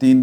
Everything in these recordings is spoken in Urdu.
3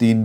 3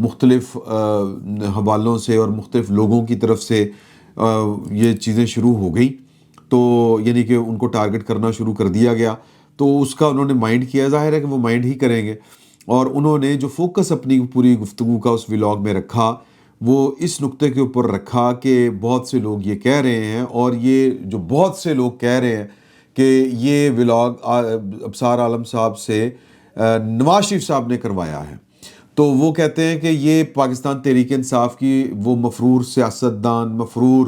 مختلف حوالوں سے اور مختلف لوگوں کی طرف سے یہ چیزیں شروع ہو گئیں، تو یعنی کہ ان کو ٹارگٹ کرنا شروع کر دیا گیا، تو اس کا انہوں نے مائنڈ کیا، ظاہر ہے کہ وہ مائنڈ ہی کریں گے، اور انہوں نے جو فوکس اپنی پوری گفتگو کا اس ولاگ میں رکھا وہ اس نقطے کے اوپر رکھا کہ بہت سے لوگ یہ کہہ رہے ہیں، اور یہ جو بہت سے لوگ کہہ رہے ہیں کہ یہ ولاگ ابصار عالم صاحب سے نواز شریف صاحب نے کروایا ہے، تو وہ کہتے ہیں کہ یہ پاکستان تحریک انصاف کی وہ مفرور سیاستدان، مفرور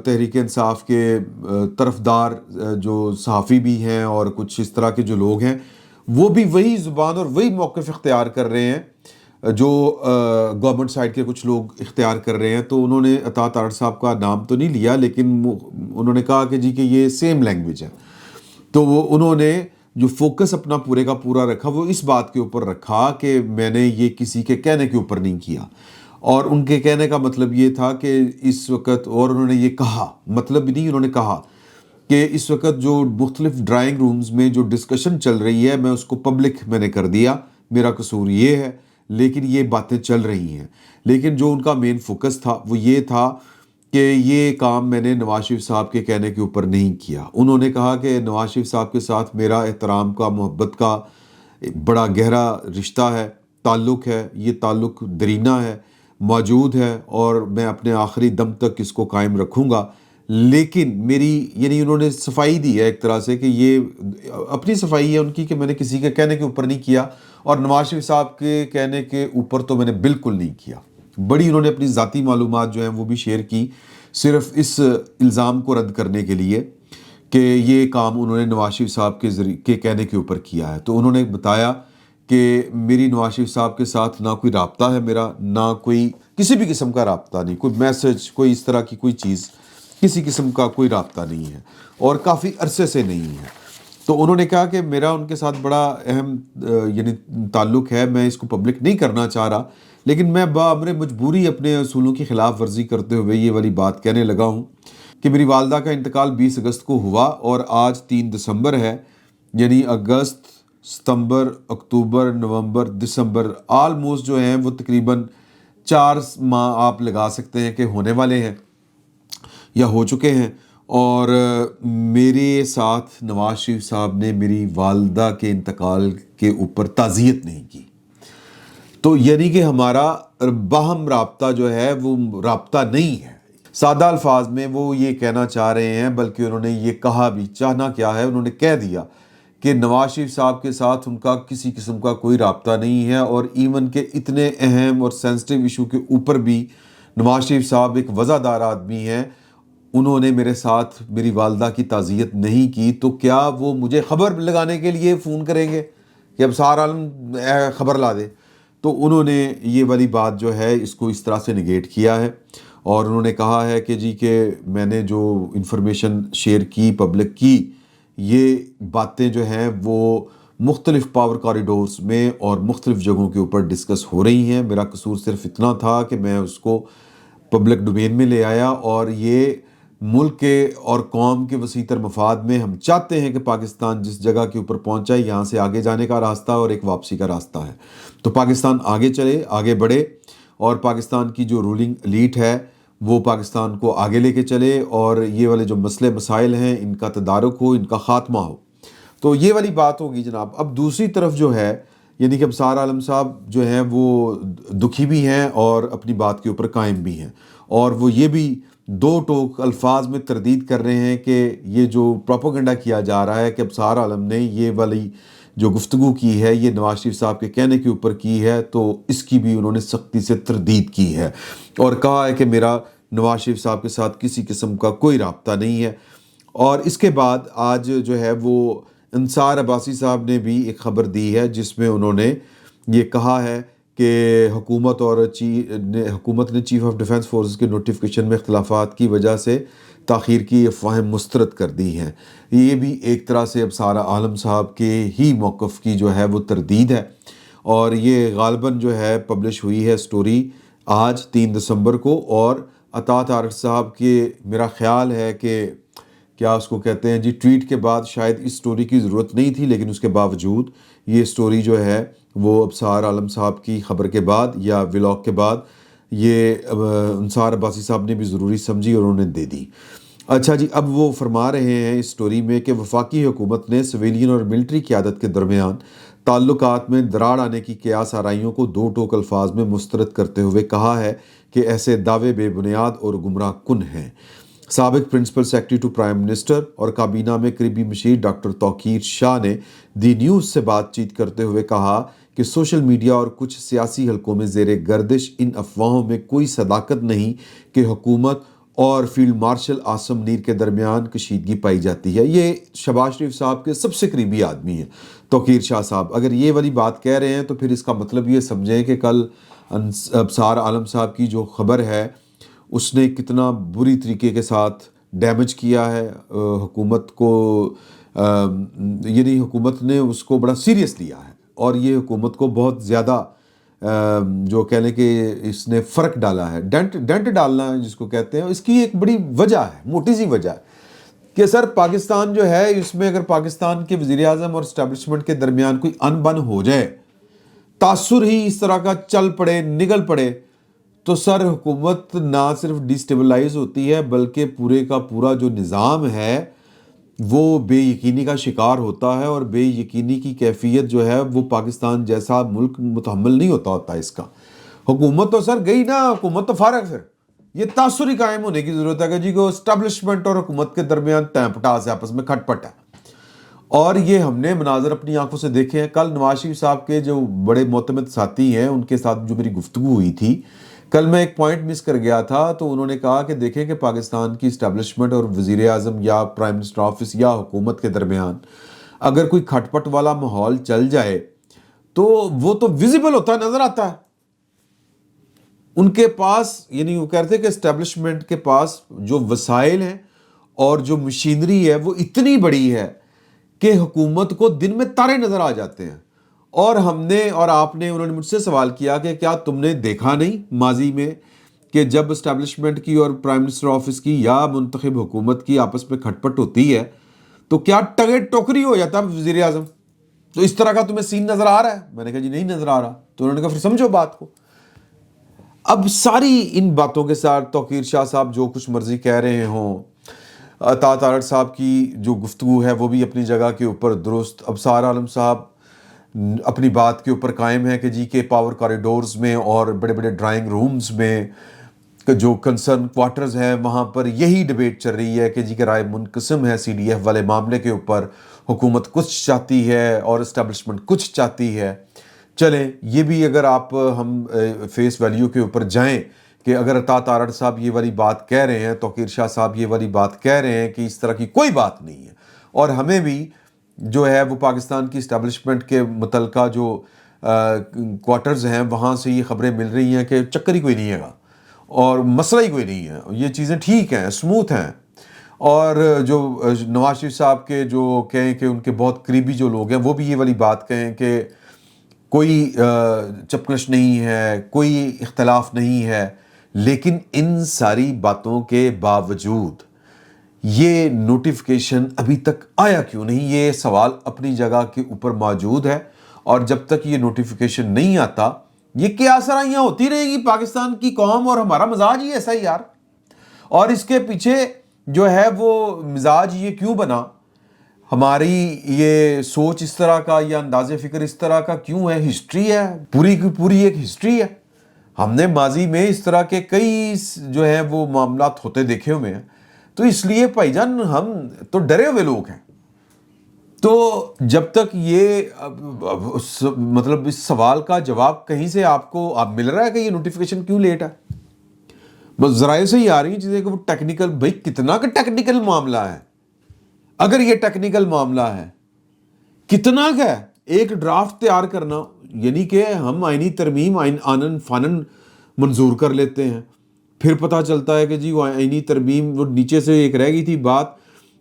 تحریک انصاف کے طرفدار جو صحافی بھی ہیں اور کچھ اس طرح کے جو لوگ ہیں، وہ بھی وہی زبان اور وہی موقف اختیار کر رہے ہیں جو گورنمنٹ سائڈ کے کچھ لوگ اختیار کر رہے ہیں۔ تو انہوں نے عطا تارڑ صاحب کا نام تو نہیں لیا، لیکن انہوں نے کہا کہ جی کہ یہ سیم لینگویج ہے، تو وہ انہوں نے جو فوکس اپنا پورے کا پورا رکھا وہ اس بات کے اوپر رکھا کہ میں نے یہ کسی کے کہنے کے اوپر نہیں کیا، اور ان کے کہنے کا مطلب یہ تھا کہ اس وقت، اور انہوں نے یہ کہا، مطلب نہیں، انہوں نے کہا کہ اس وقت جو مختلف ڈرائنگ رومز میں جو ڈسکشن چل رہی ہے میں اس کو پبلک میں نے کر دیا، میرا قصور یہ ہے، لیکن یہ باتیں چل رہی ہیں، لیکن جو ان کا مین فوکس تھا وہ یہ تھا کہ یہ کام میں نے نواز شریف صاحب کے کہنے کے اوپر نہیں کیا۔ انہوں نے کہا کہ نواز شریف صاحب کے ساتھ میرا احترام کا، محبت کا بڑا گہرا رشتہ ہے، تعلق ہے، یہ تعلق درینہ ہے، موجود ہے، اور میں اپنے آخری دم تک اس کو قائم رکھوں گا، لیکن میری، یعنی انہوں نے صفائی دی ہے ایک طرح سے کہ یہ اپنی صفائی ہے ان کی کہ میں نے کسی کے کہنے کے اوپر نہیں کیا، اور نواز شریف صاحب کے کہنے کے اوپر تو میں نے بالکل نہیں کیا۔ بڑی انہوں نے اپنی ذاتی معلومات جو ہیں وہ بھی شیئر کی، صرف اس الزام کو رد کرنے کے لیے کہ یہ کام انہوں نے نواز شریف صاحب کے ذریعے کے کہنے کے اوپر کیا ہے۔ تو انہوں نے بتایا کہ میری نواز شریف صاحب کے ساتھ نہ کوئی رابطہ ہے میرا، نہ کوئی کسی بھی قسم کا رابطہ نہیں، کوئی میسج، کوئی اس طرح کی کوئی چیز، کسی قسم کا کوئی رابطہ نہیں ہے، اور کافی عرصے سے نہیں ہے۔ تو انہوں نے کہا کہ میرا ان کے ساتھ بڑا اہم یعنی تعلق ہے، میں اس کو پبلک نہیں کرنا چاہ رہا، لیکن میں بامر مجبوری اپنے اصولوں کی خلاف ورزی کرتے ہوئے یہ والی بات کہنے لگا ہوں کہ میری والدہ کا انتقال 20 اگست کو ہوا، اور آج 3 دسمبر ہے، یعنی اگست، ستمبر، اکتوبر، نومبر، دسمبر، آلموسٹ جو ہیں وہ تقریباً 4 ماہ آپ لگا سکتے ہیں کہ ہونے والے ہیں یا ہو چکے ہیں، اور میرے ساتھ نواز شریف صاحب نے میری والدہ کے انتقال کے اوپر تعزیت نہیں کی۔ تو یعنی کہ ہمارا باہم رابطہ جو ہے وہ رابطہ نہیں ہے۔ سادہ الفاظ میں وہ یہ کہنا چاہ رہے ہیں، بلکہ انہوں نے یہ کہا بھی، چاہنا کیا ہے، انہوں نے کہہ دیا کہ نواز شریف صاحب کے ساتھ ان کا کسی قسم کا کوئی رابطہ نہیں ہے، اور ایون کہ اتنے اہم اور سینسٹیو ایشو کے اوپر بھی نواز شریف صاحب ایک وزادار آدمی ہیں، انہوں نے میرے ساتھ میری والدہ کی تعزیت نہیں کی، تو کیا وہ مجھے خبر لگانے کے لیے فون کریں گے کہ ابصار عالم خبر لا دے؟ تو انہوں نے یہ والی بات جو ہے اس کو اس طرح سے نگیٹ کیا ہے، اور انہوں نے کہا ہے کہ جی کہ میں نے جو انفارمیشن شیئر کی، پبلک کی، یہ باتیں جو ہیں وہ مختلف پاور کوریڈورز میں اور مختلف جگہوں کے اوپر ڈسکس ہو رہی ہیں، میرا قصور صرف اتنا تھا کہ میں اس کو پبلک ڈومین میں لے آیا، اور یہ ملک کے اور قوم کے وسیع تر مفاد میں ہم چاہتے ہیں کہ پاکستان جس جگہ کے اوپر پہنچا ہے، یہاں سے آگے جانے کا راستہ اور ایک واپسی کا راستہ ہے، تو پاکستان آگے چلے، آگے بڑھے، اور پاکستان کی جو رولنگ ایلیٹ ہے وہ پاکستان کو آگے لے کے چلے، اور یہ والے جو مسئلے مسائل ہیں ان کا تدارک ہو، ان کا خاتمہ ہو۔ تو یہ والی بات ہوگی جناب۔ اب دوسری طرف جو ہے، یعنی کہ ابصار عالم صاحب جو ہیں وہ دکھی بھی ہیں اور اپنی بات کے اوپر قائم بھی ہیں، اور وہ یہ بھی دو ٹوک الفاظ میں تردید کر رہے ہیں کہ یہ جو پروپیگنڈا کیا جا رہا ہے کہ ابصار عالم نے یہ والی جو گفتگو کی ہے یہ نواز شریف صاحب کے کہنے کے اوپر کی ہے، تو اس کی بھی انہوں نے سختی سے تردید کی ہے، اور کہا ہے کہ میرا نواز شریف صاحب کے ساتھ کسی قسم کا کوئی رابطہ نہیں ہے۔ اور اس کے بعد آج جو ہے وہ انصار عباسی صاحب نے بھی ایک خبر دی ہے جس میں انہوں نے یہ کہا ہے کہ حکومت نے چیف آف ڈیفنس فورسز کے نوٹیفیکیشن میں اختلافات کی وجہ سے تاخیر کی افواہیں مسترد کر دی ہیں۔ یہ بھی ایک طرح سے ابصار عالم صاحب کے ہی موقف کی جو ہے وہ تردید ہے، اور یہ غالباً جو ہے پبلش ہوئی ہے سٹوری آج 3 دسمبر کو، اور عطا طارق صاحب کے میرا خیال ہے کہ کیا اس کو کہتے ہیں جی، ٹویٹ کے بعد شاید اس سٹوری کی ضرورت نہیں تھی، لیکن اس کے باوجود یہ سٹوری جو ہے وہ ابصار عالم صاحب کی خبر کے بعد یا ولاگ کے بعد یہ انصار عباسی صاحب نے بھی ضروری سمجھی اور انہوں نے دے دی۔ اچھا جی، اب وہ فرما رہے ہیں اس سٹوری میں کہ وفاقی حکومت نے سویلین اور ملٹری قیادت کے درمیان تعلقات میں دراڑ آنے کی قیاس آرائیوں کو دو ٹوک الفاظ میں مسترد کرتے ہوئے کہا ہے کہ ایسے دعوے بے بنیاد اور گمراہ کن ہیں۔ سابق principal secretary to prime minister اور کابینہ میں قریبی مشیر ڈاکٹر توقیر شاہ نے دی نیوز سے بات چیت کرتے ہوئے کہا کہ سوشل میڈیا اور کچھ سیاسی حلقوں میں زیر گردش ان افواہوں میں کوئی صداقت نہیں کہ حکومت اور فیلڈ مارشل عاصم منیر کے درمیان کشیدگی پائی جاتی ہے۔ یہ شہباز شریف صاحب کے سب سے قریبی آدمی ہیں توقیر شاہ صاحب۔ اگر یہ والی بات کہہ رہے ہیں تو پھر اس کا مطلب یہ سمجھیں کہ کل ابصار عالم صاحب کی جو خبر ہے اس نے کتنا بری طریقے کے ساتھ ڈیمیج کیا ہے حکومت کو، یعنی حکومت نے اس کو بڑا سیریس لیا ہے اور یہ حکومت کو بہت زیادہ جو کہہ لیں کہ اس نے فرق ڈالا ہے، ڈنٹ ڈالنا ہے جس کو کہتے ہیں۔ اس کی ایک بڑی وجہ ہے، موٹی سی وجہ ہے کہ سر پاکستان جو ہے اس میں اگر پاکستان کے وزیر اعظم اور اسٹیبلشمنٹ کے درمیان کوئی ان بن ہو جائے، تاثر ہی اس طرح کا چل پڑے، نگل پڑے، تو سر حکومت نہ صرف ڈیسٹیبلائز ہوتی ہے بلکہ پورے کا پورا جو نظام ہے وہ بے یقینی کا شکار ہوتا ہے، اور بے یقینی کی کیفیت جو ہے وہ پاکستان جیسا ملک متحمل نہیں ہوتا اس کا۔ حکومت تو سر گئی نا، حکومت تو فارغ، پھر یہ تاثر ہی قائم ہونے کی ضرورت ہے کہ جی کو اسٹیبلشمنٹ اور حکومت کے درمیان ٹیم پٹاس ہے، آپس میں کھٹ پٹ ہے، اور یہ ہم نے مناظر اپنی آنکھوں سے دیکھے ہیں۔ کل نواز شریف صاحب کے جو بڑے معتمد ساتھی ہیں ان کے ساتھ جو میری گفتگو ہوئی تھی، کل میں ایک پوائنٹ مس کر گیا تھا، تو انہوں نے کہا کہ دیکھیں کہ پاکستان کی اسٹیبلشمنٹ اور وزیر اعظم یا پرائم منسٹر آفس یا حکومت کے درمیان اگر کوئی کھٹ پٹ والا ماحول چل جائے تو وہ تو ویزیبل ہوتا ہے، نظر آتا ہے ان کے پاس، یعنی وہ کہتے ہیں کہ اسٹیبلشمنٹ کے پاس جو وسائل ہیں اور جو مشینری ہے وہ اتنی بڑی ہے کہ حکومت کو دن میں تارے نظر آ جاتے ہیں۔ اور ہم نے اور آپ نے، انہوں نے مجھ سے سوال کیا کہ کیا تم نے دیکھا نہیں ماضی میں کہ جب اسٹیبلشمنٹ کی اور پرائم منسٹر آفس کی یا منتخب حکومت کی آپس میں کھٹ پٹ ہوتی ہے تو کیا ٹگے ٹوکری ہو جاتا وزیر اعظم؟ تو اس طرح کا تمہیں سین نظر آ رہا ہے؟ میں نے کہا جی نہیں نظر آ رہا۔ تو انہوں نے کہا پھر سمجھو بات کو۔ اب ساری ان باتوں کے ساتھ توقیر شاہ صاحب جو کچھ مرضی کہہ رہے ہوں، عطا تارڑ صاحب کی جو گفتگو ہے وہ بھی اپنی جگہ کے اوپر درست، ابصار عالم صاحب اپنی بات کے اوپر قائم ہے کہ جی کے پاور کوریڈورز میں اور بڑے بڑے ڈرائنگ رومز میں جو کنسرن کوارٹرز ہیں وہاں پر یہی ڈیبیٹ چل رہی ہے کہ جی کہ رائے منقسم ہے سی ڈی ایف والے معاملے کے اوپر، حکومت کچھ چاہتی ہے اور اسٹیبلشمنٹ کچھ چاہتی ہے۔ چلیں یہ بھی اگر آپ ہم فیس ویلیو کے اوپر جائیں کہ اگر عطا تارڑ صاحب یہ والی بات کہہ رہے ہیں، توقیر شاہ صاحب یہ والی بات کہہ رہے ہیں کہ اس طرح کی کوئی بات نہیں ہے، اور ہمیں بھی جو ہے وہ پاکستان کی اسٹیبلشمنٹ کے متعلقہ جو کوارٹرز ہیں وہاں سے یہ خبریں مل رہی ہیں کہ چکر ہی کوئی نہیں ہے گا اور مسئلہ ہی کوئی نہیں ہے، یہ چیزیں ٹھیک ہیں، اسموتھ ہیں، اور جو نواز شریف صاحب کے جو کہیں کہ ان کے بہت قریبی جو لوگ ہیں وہ بھی یہ والی بات کہیں کہ کوئی چپکش نہیں ہے، کوئی اختلاف نہیں ہے، لیکن ان ساری باتوں کے باوجود یہ نوٹیفیکیشن ابھی تک آیا کیوں نہیں؟ یہ سوال اپنی جگہ کے اوپر موجود ہے، اور جب تک یہ نوٹیفیکیشن نہیں آتا یہ کیا سرائیاں ہوتی رہے گی پاکستان کی قوم، اور ہمارا مزاج ہی ایسا ہی یار۔ اور اس کے پیچھے جو ہے وہ مزاج یہ کیوں بنا، ہماری یہ سوچ اس طرح کا یا انداز فکر اس طرح کا کیوں ہے؟ ہسٹری ہے، پوری کی پوری ایک ہسٹری ہے۔ ہم نے ماضی میں اس طرح کے کئی جو ہے وہ معاملات ہوتے دیکھے ہوئے ہیں، تو اس لیے بھائی جان ہم تو ڈرے ہوئے لوگ ہیں۔ تو جب تک یہ مطلب اس سوال کا جواب کہیں سے آپ کو مل رہا ہے کہ یہ نوٹیفیکیشن کیوں لیٹ ہے، بس ذرائع سے ہی آ رہی ہیں چیزیں کہ وہ ٹیکنیکل، بھائی کتنا کا ٹیکنیکل معاملہ ہے؟ اگر یہ ٹیکنیکل معاملہ ہے کتنا کا ہے؟ ایک ڈرافٹ تیار کرنا، یعنی کہ ہم آئینی ترمیم آنن فانن منظور کر لیتے ہیں، پھر پتہ چلتا ہے کہ جی وہ آئینی ترمیم وہ نیچے سے ایک رہ گئی تھی بات،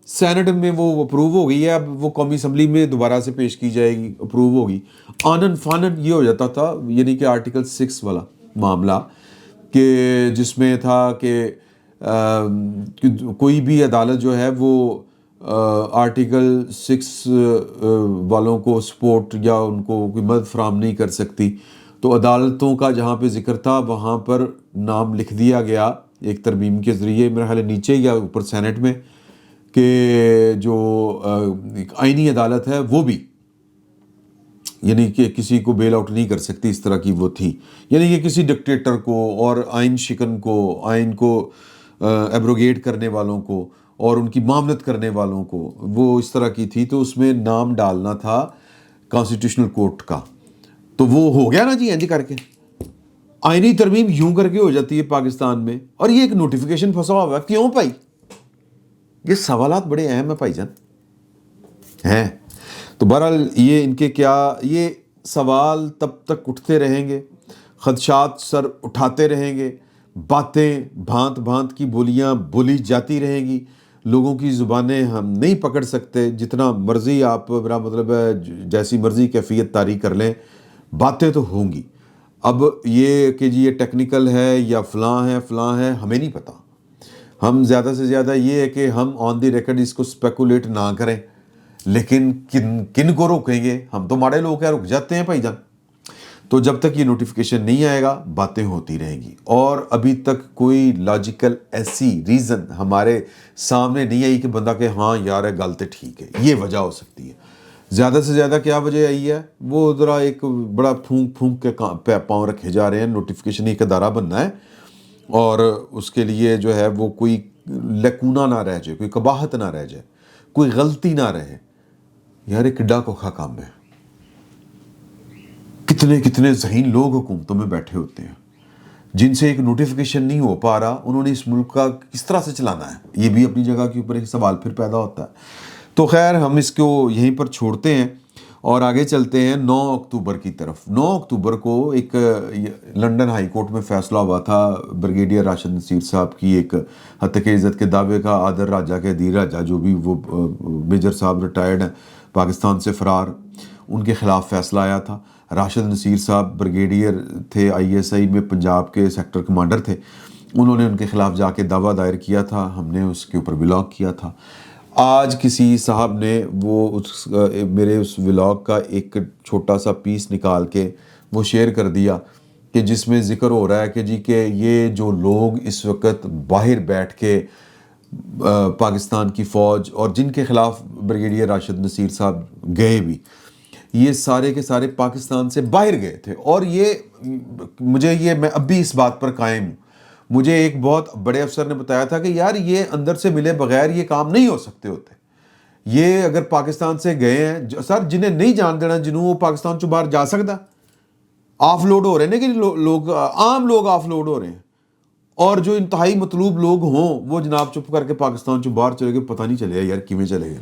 سینٹ میں وہ اپروو ہو گئی ہے، اب وہ قومی اسمبلی میں دوبارہ سے پیش کی جائے گی، اپروو ہوگی، آنن فانن یہ ہو جاتا تھا۔ یعنی کہ آرٹیکل 6 والا معاملہ کہ جس میں تھا کہ کوئی بھی عدالت جو ہے وہ آرٹیکل 6 والوں کو سپورٹ یا ان کو کوئی مدد فراہم نہیں کر سکتی. تو عدالتوں کا جہاں پہ ذکر تھا وہاں پر نام لکھ دیا گیا ایک ترمیم کے ذریعے، میرا خیال ہے نیچے یا اوپر سینٹ میں، کہ جو ایک آئینی عدالت ہے وہ بھی یعنی کہ کسی کو بیل آؤٹ نہیں کر سکتی، اس طرح کی وہ تھی. یعنی کہ کسی ڈکٹیٹر کو اور آئین شکن کو، آئین کو ایبروگیٹ کرنے والوں کو اور ان کی معاملت کرنے والوں کو وہ اس طرح کی تھی. تو اس میں نام ڈالنا تھا کانسٹیٹیوشنل کورٹ کا. تو وہ ہو گیا نا جی، اینج کر کے آئینی ترمیم یوں کر کے ہو جاتی ہے پاکستان میں، اور یہ ایک نوٹیفیکیشن پھنسا ہوا ہے. کیوں بھائی؟ یہ سوالات بڑے اہم ہیں بھائی جان ہیں. تو بہرحال یہ ان کے کیا، یہ سوال تب تک اٹھتے رہیں گے، خدشات سر اٹھاتے رہیں گے، باتیں بھانت بھانت کی بولیاں بولی جاتی رہیں گی. لوگوں کی زبانیں ہم نہیں پکڑ سکتے، جتنا مرضی آپ، میرا مطلب ہے جیسی مرضی کیفیت طاری کر لیں، باتیں تو ہوں گی. اب یہ کہ جی یہ ٹیکنیکل ہے یا فلاں ہے، ہمیں نہیں پتہ. ہم زیادہ سے زیادہ یہ ہے کہ ہم آن دی ریکارڈ اس کو اسپیکولیٹ نہ کریں. لیکن کن کو روکیں گے؟ ہم تو ماڑے لوگ ہیں، رک جاتے ہیں بھائی جان. تو جب تک یہ نوٹیفیکیشن نہیں آئے گا باتیں ہوتی رہیں گی. اور ابھی تک کوئی لاجیکل ایسی ریزن ہمارے سامنے نہیں آئی کہ بندہ کہ ہاں یار گل تو ٹھیک ہے، یہ وجہ ہو سکتی ہے. زیادہ سے زیادہ کیا وجہ آئی ہے؟ وہ ذرا ایک بڑا پھونک پھونک کے پاؤں رکھے جا رہے ہیں. نوٹیفیکیشن ایک ادارہ بننا ہے اور اس کے لیے جو ہے وہ کوئی لکونہ نہ رہ جائے، کوئی قباحت نہ رہ جائے، کوئی غلطی نہ رہے. یار ایک کڈا کوکھا کام ہے. کتنے کتنے ذہین لوگ حکومتوں میں بیٹھے ہوتے ہیں جن سے ایک نوٹیفیکیشن نہیں ہو پا رہا، انہوں نے اس ملک کا کس طرح سے چلانا ہے؟ یہ بھی اپنی جگہ کے اوپر ایک سوال پھر پیدا ہوتا ہے. تو خیر ہم اس کو یہیں پر چھوڑتے ہیں اور آگے چلتے ہیں 9 اکتوبر کی طرف. 9 اکتوبر کو ایک لنڈن ہائی کورٹ میں فیصلہ ہوا تھا بریگیڈیئر راشد نصیر صاحب کی ایک حتیق عزت کے دعوے کا. آدر راجہ کے دیر راجہ جو بھی وہ میجر صاحب ریٹائرڈ ہیں پاکستان سے فرار، ان کے خلاف فیصلہ آیا تھا. راشد نصیر صاحب بریگیڈیئر تھے، ISI میں پنجاب کے سیکٹر کمانڈر تھے. انہوں نے ان کے خلاف جا کے دعویٰ دائر کیا تھا، ہم نے اس کے اوپر ولاگ کیا تھا. آج کسی صاحب نے وہ میرے اس ولاگ کا ایک چھوٹا سا پیس نکال کے وہ شیئر کر دیا کہ جس میں ذکر ہو رہا ہے کہ جی کہ یہ جو لوگ اس وقت باہر بیٹھ کے پاکستان کی فوج اور جن کے خلاف بریگیڈیئر راشد نصیر صاحب گئے بھی، یہ سارے کے سارے پاکستان سے باہر گئے تھے. اور یہ میں اب بھی اس بات پر قائم ہوں. مجھے ایک بہت بڑے افسر نے بتایا تھا کہ یار یہ اندر سے ملے بغیر یہ کام نہیں ہو سکتے ہوتے. یہ اگر پاکستان سے گئے ہیں سر، جنہیں نہیں جان دینا، جنہوں وہ پاکستان سے باہر جا سکتا، آف لوڈ ہو رہے ہیں کہ لوگ عام لوگ آف لوڈ ہو رہے ہیں. اور جو انتہائی مطلوب لوگ ہوں وہ جناب چپ کر کے پاکستان سے باہر چلے گئے. پتہ نہیں چلے یار کیویں چلے گئے.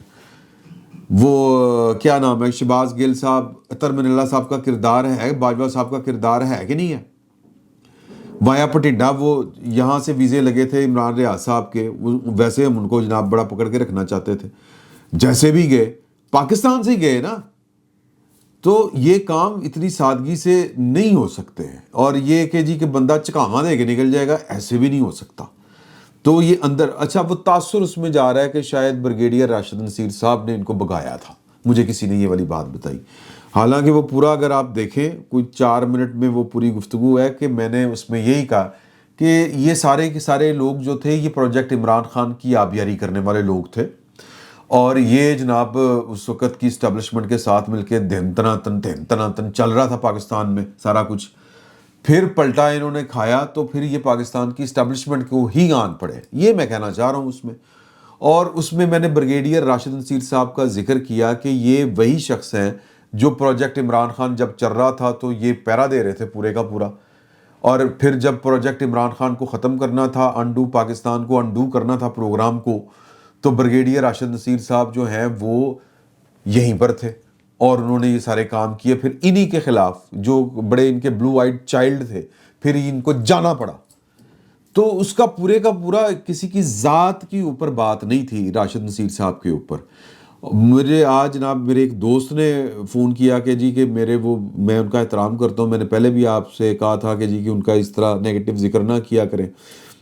وہ کیا نام ہے، شہباز گل صاحب، اطہر من اللہ صاحب کا کردار ہے، باجوہ صاحب کا کردار ہے کہ نہیں ہے؟ وایا پٹنڈا وہ یہاں سے ویزے لگے تھے عمران ریاض صاحب کے، ویسے ہم ان کو جناب بڑا پکڑ کے رکھنا چاہتے تھے. جیسے بھی گئے پاکستان سے ہی گئے نا. تو یہ کام اتنی سادگی سے نہیں ہو سکتے ہیں. اور یہ کہ جی کہ بندہ چکاواں دے کے نکل جائے گا، ایسے بھی نہیں ہو سکتا. تو یہ اندر اچھا وہ تاثر اس میں جا رہا ہے کہ شاید بریگیڈیئر راشد نصیر صاحب نے ان کو بگایا تھا. مجھے کسی نے یہ والی بات بتائی. حالانکہ وہ پورا اگر آپ دیکھیں کوئی 4 منٹ میں وہ پوری گفتگو ہے کہ میں نے اس میں یہی کہا کہ یہ سارے کے سارے لوگ جو تھے یہ پروجیکٹ عمران خان کی آبیاری کرنے والے لوگ تھے. اور یہ جناب اس وقت کی اسٹیبلشمنٹ کے ساتھ مل کے دھن تناتن چل رہا تھا پاکستان میں سارا کچھ. پھر پلٹا انہوں نے کھایا تو پھر یہ پاکستان کی اسٹیبلشمنٹ کو ہی آن پڑے. یہ میں کہنا چاہ رہا ہوں اس میں. اور اس میں نے بریگیڈیئر راشد نصیر صاحب کا ذکر کیا کہ یہ وہی شخص ہیں جو پروجیکٹ عمران خان جب چل رہا تھا تو یہ پیرا دے رہے تھے پورے کا پورا. اور پھر جب پروجیکٹ عمران خان کو ختم کرنا تھا، پاکستان کو انڈو کرنا تھا پروگرام کو، تو بریگیڈیئر راشد نصیر صاحب جو ہیں وہ یہیں پر تھے اور انہوں نے یہ سارے کام کیے. پھر انہی کے خلاف جو بڑے ان کے بلو آئیڈ چائلڈ تھے پھر ان کو جانا پڑا. تو اس کا پورے کا پورا کسی کی ذات کی اوپر بات نہیں تھی راشد نصیر صاحب کے اوپر. مجھے آج جناب میرے ایک دوست نے فون کیا کہ جی کہ میں ان کا احترام کرتا ہوں، میں نے پہلے بھی آپ سے کہا تھا کہ جی کہ ان کا اس طرح نیگیٹو ذکر نہ کیا کریں.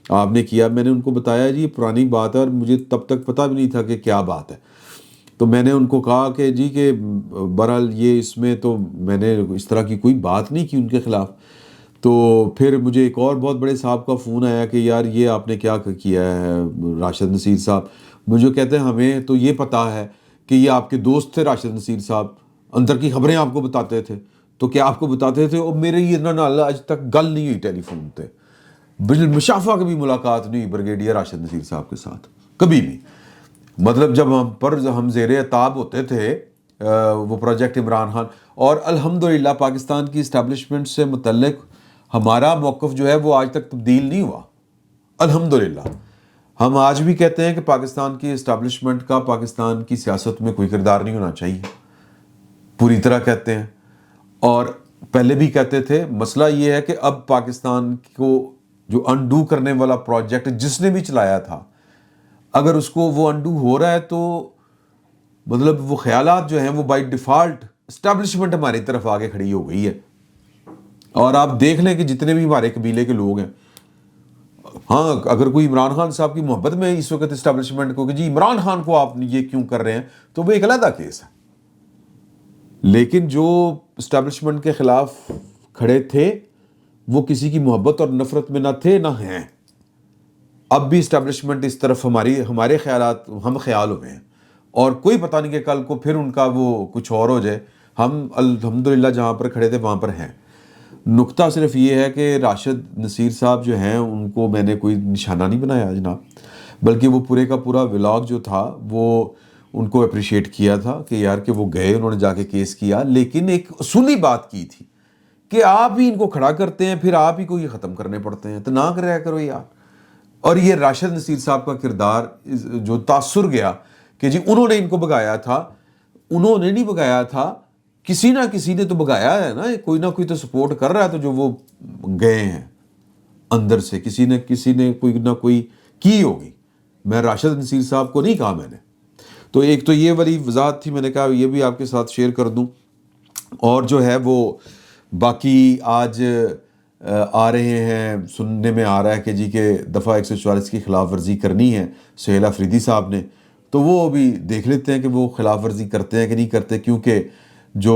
آپ نے کیا. میں نے ان کو بتایا جی یہ پرانی بات ہے اور مجھے تب تک پتہ بھی نہیں تھا کہ کیا بات ہے. تو میں نے ان کو کہا کہ جی کہ بہرحال یہ اس میں تو میں نے اس طرح کی کوئی بات نہیں کی ان کے خلاف. تو پھر مجھے ایک اور بہت بڑے صاحب کا فون آیا کہ یار یہ آپ نے کیا کیا ہے راشد نصیر صاحب. مجھے کہتے ہیں ہمیں تو یہ پتہ ہے کہ یہ آپ کے دوست تھے راشد نصیر صاحب, اندر کی خبریں آپ کو بتاتے تھے. تو کیا آپ کو بتاتے تھے؟ اور میرے یہ نہ آج تک گل نہیں ہوئی ٹیلی فون پہ, بالمشافہ کبھی ملاقات نہیں ہوئی بریگیڈیئر راشد نصیر صاحب کے ساتھ کبھی بھی. مطلب جب ہم زیر عتاب ہوتے تھے وہ پروجیکٹ عمران خان, اور الحمدللہ پاکستان کی اسٹیبلشمنٹ سے متعلق ہمارا موقف جو ہے وہ آج تک تبدیل نہیں ہوا الحمدللہ. ہم آج بھی کہتے ہیں کہ پاکستان کی اسٹیبلشمنٹ کا پاکستان کی سیاست میں کوئی کردار نہیں ہونا چاہیے, پوری طرح کہتے ہیں. اور پہلے بھی کہتے تھے. مسئلہ یہ ہے کہ اب پاکستان کو جو انڈو کرنے والا پروجیکٹ جس نے بھی چلایا تھا, اگر اس کو وہ انڈو ہو رہا ہے تو مطلب وہ خیالات جو ہیں وہ بائی ڈیفالٹ اسٹیبلشمنٹ ہماری طرف آگے کھڑی ہو گئی ہے. اور آپ دیکھ لیں کہ جتنے بھی ہمارے قبیلے کے لوگ ہیں, ہاں اگر کوئی عمران خان صاحب کی محبت میں اس وقت اسٹیبلشمنٹ کو کہ جی عمران خان کو آپ یہ کیوں کر رہے ہیں, تو وہ ایک علیحدہ کیس ہے. لیکن جو اسٹیبلشمنٹ کے خلاف کھڑے تھے وہ کسی کی محبت اور نفرت میں نہ تھے نہ ہیں. اب بھی اسٹیبلشمنٹ اس طرف ہمارے خیالات ہم خیال ہوئے ہیں, اور کوئی پتہ نہیں کہ کل کو پھر ان کا وہ کچھ اور ہو جائے. ہم الحمدللہ جہاں پر کھڑے تھے وہاں پر ہیں. نقطہ صرف یہ ہے کہ راشد نصیر صاحب جو ہیں ان کو میں نے کوئی نشانہ نہیں بنایا جناب, بلکہ وہ پورے کا پورا ولاگ جو تھا وہ ان کو اپریشیٹ کیا تھا کہ یار کہ وہ گئے, انہوں نے جا کے کیس کیا, لیکن ایک اصولی بات کی تھی کہ آپ ہی ان کو کھڑا کرتے ہیں پھر آپ ہی کو یہ ختم کرنے پڑتے ہیں, تو نہ کریا کرو یار. اور یہ راشد نصیر صاحب کا کردار جو تاثر گیا کہ جی انہوں نے ان کو بگایا تھا, انہوں نے نہیں بگایا تھا, کسی نہ کسی نے تو بگایا ہے نا, کوئی نہ کوئی تو سپورٹ کر رہا ہے, تو جو وہ گئے ہیں اندر سے کسی نے کوئی نہ کوئی کی ہوگی. میں راشد نصیر صاحب کو نہیں کہا میں نے. تو ایک تو یہ والی وضاحت تھی, میں نے کہا یہ بھی آپ کے ساتھ شیئر کر دوں. اور جو ہے وہ باقی آج آ رہے ہیں, سننے میں آ رہا ہے کہ جی کہ دفعہ 144 کی خلاف ورزی کرنی ہے سہیل افریدی صاحب نے. تو وہ ابھی دیکھ لیتے ہیں کہ وہ خلاف ورزی کرتے ہیں کہ نہیں کرتے, کیونکہ جو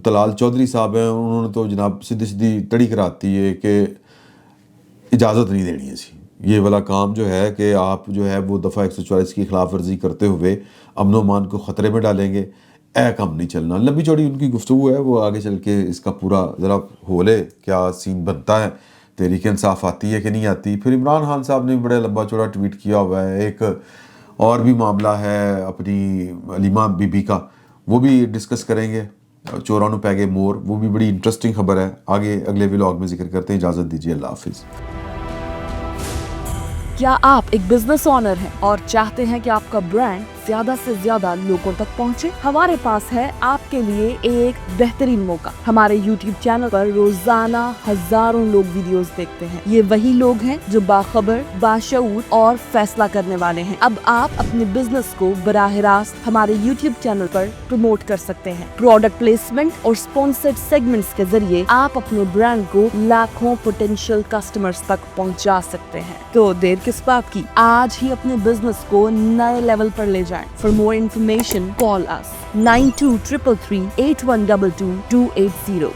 طلال چودھری صاحب ہیں انہوں نے تو جناب سیدھی تڑی کراتی ہے کہ اجازت نہیں دینی ہے سی. یہ والا کام جو ہے کہ آپ جو ہے وہ دفعہ 144 کی خلاف ورزی کرتے ہوئے امن و امان کو خطرے میں ڈالیں گے, کام نہیں چلنا. لمبی چوڑی ان کی گفتگو ہے, وہ آگے چل کے اس کا پورا ذرا ہولے کیا سین بنتا ہے, تحریک انصاف آتی ہے کہ نہیں آتی. پھر عمران خان صاحب نے بڑا لمبا چوڑا ٹویٹ کیا ہوا ہے. ایک اور بھی معاملہ ہے اپنی علیمہ بی بی کا, وہ بھی ڈسکس کریں گے, چورانو پہ گئے مور, وہ بھی بڑی انٹرسٹنگ خبر ہے. آگے اگلے ولاگ میں ذکر کرتے ہیں. اجازت دیجیے, اللہ حافظ. کیا آپ ایک بزنس اونر ہیں اور چاہتے ہیں کہ آپ کا برانڈ زیادہ سے زیادہ لوگوں تک پہنچے؟ ہمارے پاس ہے آپ کے لیے ایک بہترین موقع. ہمارے یوٹیوب چینل پر روزانہ ہزاروں لوگ ویڈیوز دیکھتے ہیں. یہ وہی لوگ ہیں جو باخبر, باشعور اور فیصلہ کرنے والے ہیں. اب آپ اپنے بزنس کو براہ راست ہمارے یوٹیوب چینل پر پروموٹ کر سکتے ہیں. پروڈکٹ پلیسمنٹ اور سپانسرڈ سیگمنٹس کے ذریعے آپ اپنے برانڈ کو لاکھوں پوٹینشیل کسٹمرز تک پہنچا سکتے ہیں. تو دیر کس بات کی, آج ہی اپنے بزنس کو نئے لیول پر لے جائیں. For more information, call us 923338122280.